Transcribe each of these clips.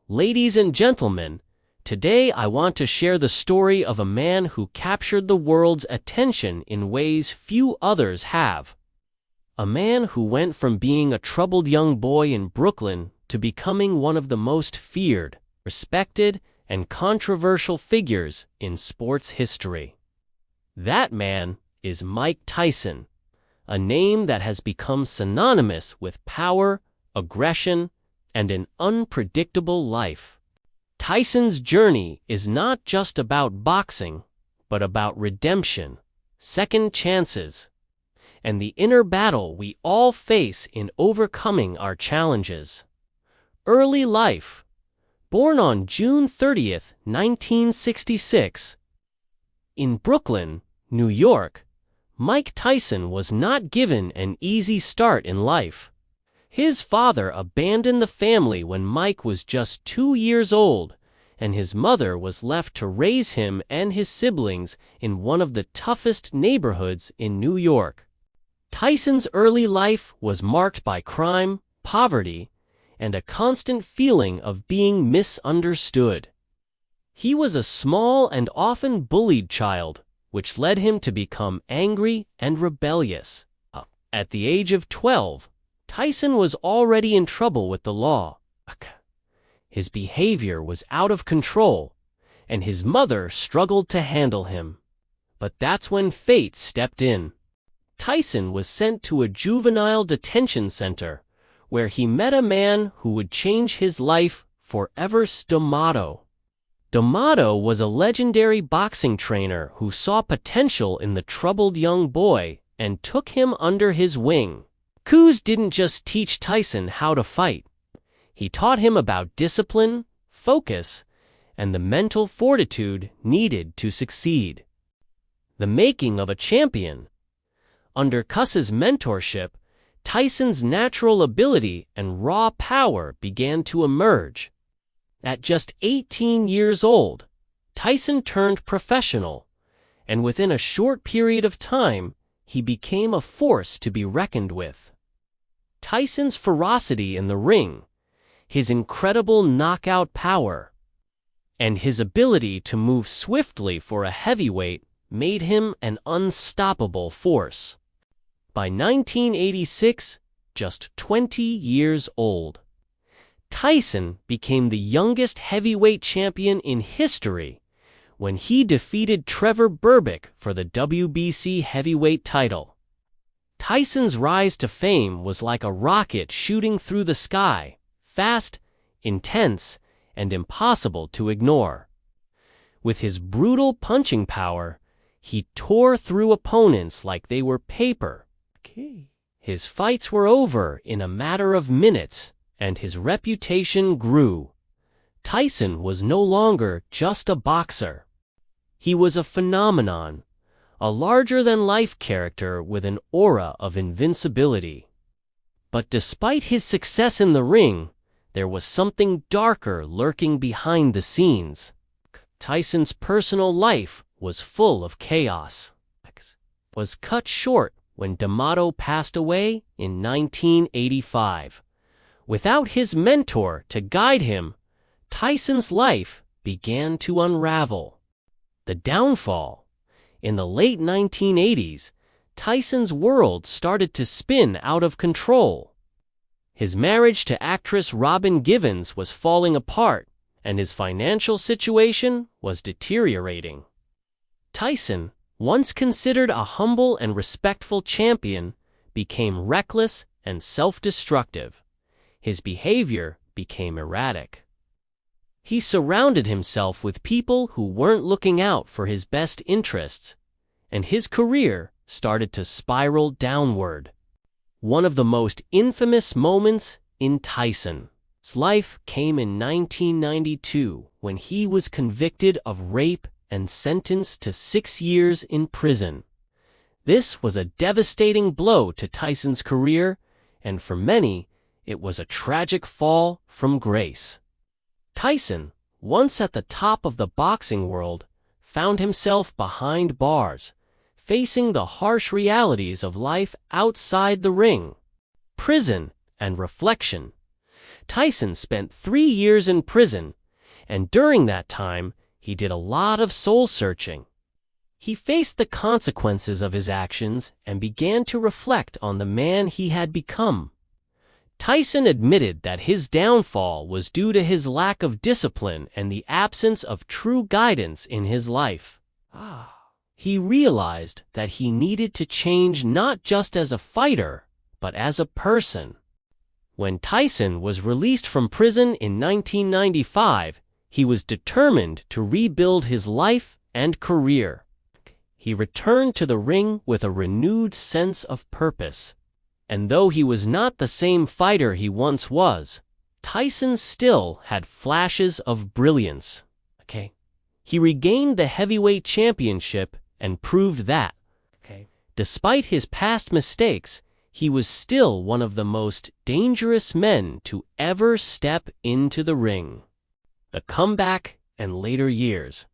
Ladies and gentlemen, today I want to share the story of a man who captured the world's attention in ways few others have. A man who went from being a troubled young boy in Brooklyn to becoming one of the most feared, respected, and controversial figures in sports history. That man is Mike Tyson, a name that has become synonymous with power, aggression, and an unpredictable life. Tyson's journey is not just about boxing, but about redemption, second chances, and the inner battle we all face in overcoming our challenges. Early life. Born on June 30th, 1966. In Brooklyn, New York, Mike Tyson was not given an easy start in life. His father abandoned the family when Mike was just 2 years old, and his mother was left to raise him and his siblings in one of the toughest neighborhoods in New York. Tyson's early life was marked by crime, poverty, and a constant feeling of being misunderstood. He was a small and often bullied child, which led him to become angry and rebellious. At the age of 12, Tyson was already in trouble with the law. His behavior was out of control, and his mother struggled to handle him. But that's when fate stepped in. Tyson was sent to a juvenile detention center, where he met a man who would change his life forever. D'Amato was a legendary boxing trainer who saw potential in the troubled young boy and took him under his wing. Coos didn't just teach Tyson how to fight. He taught him about discipline, focus, and the mental fortitude needed to succeed. The making of a champion. Under Coos's mentorship, Tyson's natural ability and raw power began to emerge. At just 18 years old, Tyson turned professional, and within a short period of time, he became a force to be reckoned with. Tyson's ferocity in the ring, his incredible knockout power, and his ability to move swiftly for a heavyweight made him an unstoppable force. By 1986, just 20 years old, Tyson became the youngest heavyweight champion in history when he defeated Trevor Berbick for the WBC heavyweight title. Tyson's rise to fame was like a rocket shooting through the sky, fast, intense, and impossible to ignore. With his brutal punching power, he tore through opponents like they were paper. His fights were over in a matter of minutes, and his reputation grew. Tyson was no longer just a boxer. He was a phenomenon, a larger-than-life character with an aura of invincibility. But despite his success in the ring, there was something darker lurking behind the scenes. Tyson's personal life was full of chaos. Was cut short when D'Amato passed away in 1985. Without his mentor to guide him, Tyson's life began to unravel. The downfall. In the late 1980s, Tyson's world started to spin out of control. His marriage to actress Robin Givens was falling apart, and his financial situation was deteriorating. Tyson, once considered a humble and respectful champion, became reckless and self-destructive. His behavior became erratic. He surrounded himself with people who weren't looking out for his best interests, and his career started to spiral downward. One of the most infamous moments in Tyson's life came in 1992 when he was convicted of rape and sentenced to 6 years in prison. This was a devastating blow to Tyson's career, and for many, it was a tragic fall from grace. Tyson, once at the top of the boxing world, found himself behind bars, facing the harsh realities of life outside the ring. Prison and reflection. Tyson spent 3 years in prison, and during that time, he did a lot of soul-searching. He faced the consequences of his actions and began to reflect on the man he had become. Tyson admitted that his downfall was due to his lack of discipline and the absence of true guidance in his life. He realized that he needed to change not just as a fighter, but as a person. When Tyson was released from prison in 1995, he was determined to rebuild his life and career. He returned to the ring with a renewed sense of purpose. And though he was not the same fighter he once was, Tyson still had flashes of brilliance. He regained the heavyweight championship and proved that, despite his past mistakes, he was still one of the most dangerous men to ever step into the ring. The comeback and later years.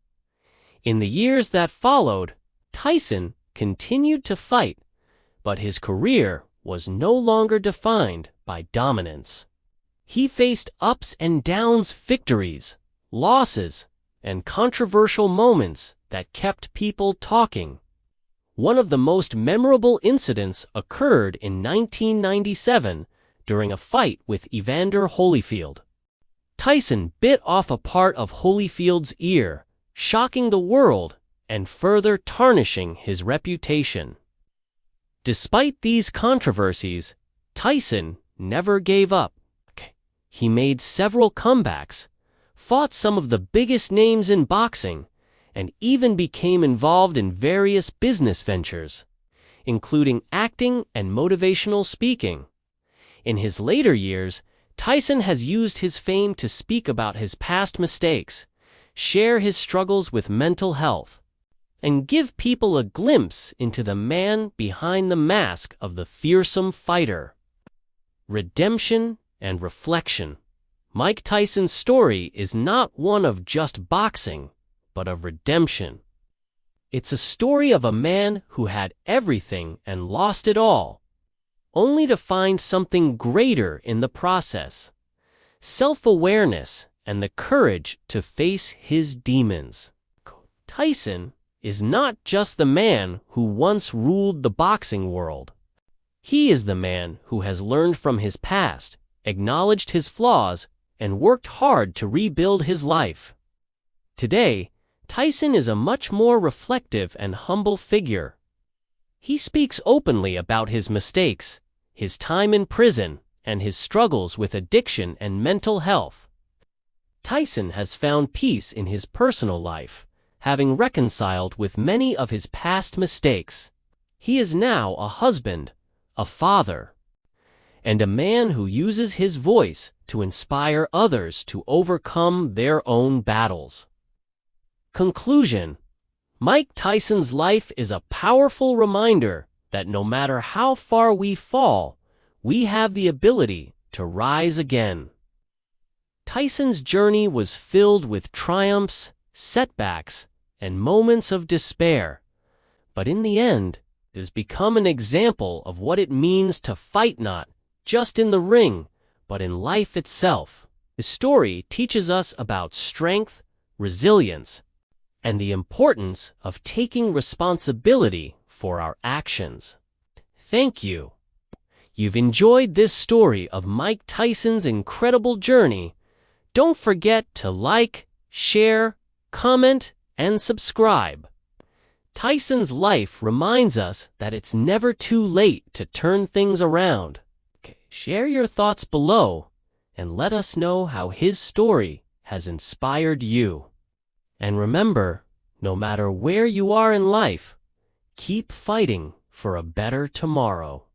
In the years that followed, Tyson continued to fight, but his career was no longer defined by dominance. He faced ups and downs, victories, losses, and controversial moments that kept people talking. One of the most memorable incidents occurred in 1997 during a fight with Evander Holyfield. Tyson bit off a part of Holyfield's ear, shocking the world and further tarnishing his reputation. Despite these controversies, Tyson never gave up. He made several comebacks, fought some of the biggest names in boxing, and even became involved in various business ventures, including acting and motivational speaking. In his later years, Tyson has used his fame to speak about his past mistakes, share his struggles with mental health, and give people a glimpse into the man behind the mask of the fearsome fighter. Redemption and reflection. Mike Tyson's story is not one of just boxing, but of redemption. It's a story of a man who had everything and lost it all, only to find something greater in the process: self-awareness and the courage to face his demons. Tyson is not just the man who once ruled the boxing world. He is the man who has learned from his past, acknowledged his flaws, and worked hard to rebuild his life. Today, Tyson is a much more reflective and humble figure. He speaks openly about his mistakes, his time in prison, and his struggles with addiction and mental health. Tyson has found peace in his personal life, having reconciled with many of his past mistakes. He is now a husband, a father, and a man who uses his voice to inspire others to overcome their own battles. Conclusion: Mike Tyson's life is a powerful reminder that no matter how far we fall, we have the ability to rise again. Tyson's journey was filled with triumphs, setbacks, and moments of despair, but in the end, it has become an example of what it means to fight not just in the ring, but in life itself. His story teaches us about strength, resilience, and the importance of taking responsibility for our actions. Thank you. You've enjoyed this story of Mike Tyson's incredible journey. Don't forget to like, share, comment, and subscribe. Tyson's life reminds us that it's never too late to turn things around. Share your thoughts below and let us know how his story has inspired you. And remember, no matter where you are in life, keep fighting for a better tomorrow.